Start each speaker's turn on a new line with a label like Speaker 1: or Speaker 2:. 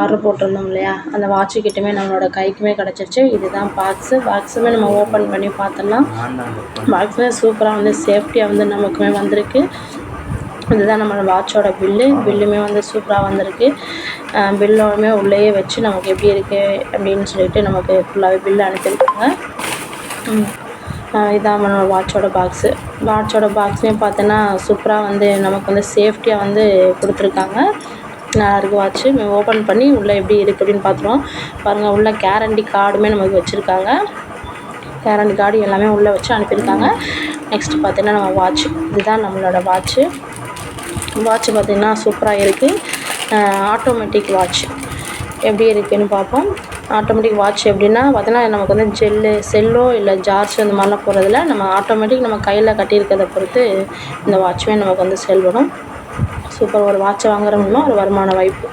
Speaker 1: Order போட்டிருந்தோம் இல்லையா, அந்த வாட்சு கிட்டமே நம்மளோட கைக்குமே கிடச்சிருச்சு. இதுதான் பாக்ஸுமே நம்ம ஓப்பன் பண்ணி பார்த்துடலாம். பாக்ஸுமே சூப்பராக வந்து சேஃப்டியாக வந்து நமக்குமே வந்திருக்கு. இதுதான் நம்மளோட வாட்சோட பில்லுமே வந்து சூப்பராக வந்திருக்கு. பில்லோடமே உள்ளேயே வச்சு நமக்கு எப்படி இருக்குது அப்படின்னு சொல்லிட்டு நமக்கு ஃபுல்லாகவே பில்லு அனுப்பியிருக்காங்க. இதான் நம்மளோட வாட்சோட பாக்ஸுமே பார்த்தோன்னா சூப்பராக வந்து நமக்கு வந்து சேஃப்டியாக வந்து கொடுத்துருக்காங்க. நல்லாயிருக்கு வாட்சு. ஓப்பன் பண்ணி உள்ளே எப்படி இருக்குது அப்படின்னு பார்த்துருவோம். பாருங்கள், உள்ளே கேரண்டி கார்டுமே நமக்கு வச்சுருக்காங்க. கேரண்டி கார்டு எல்லாமே உள்ளே வச்சு அனுப்பியிருக்காங்க. நெக்ஸ்ட்டு பார்த்தீங்கன்னா நம்ம வாட்சு. இதுதான் நம்மளோட வாட்சு பார்த்திங்கன்னா சூப்பராக இருக்குது. ஆட்டோமேட்டிக் வாட்ச் எப்படி இருக்குதுன்னு பார்ப்போம். ஆட்டோமேட்டிக் வாட்ச் எப்படின்னா பார்த்தீங்கன்னா நமக்கு வந்து செல்லோ இல்லை ஜார்ஜ் இந்த மாதிரிலாம் போகிறதில்ல. நம்ம ஆட்டோமேட்டிக் நம்ம கையில் கட்டியிருக்கிறத பொறுத்து இந்த வாட்சுமே நமக்கு வந்து செயல்படும். சூப்பர். ஒரு வாட்சை வாங்குற மூலமாக ஒரு வருமான வாய்ப்பு.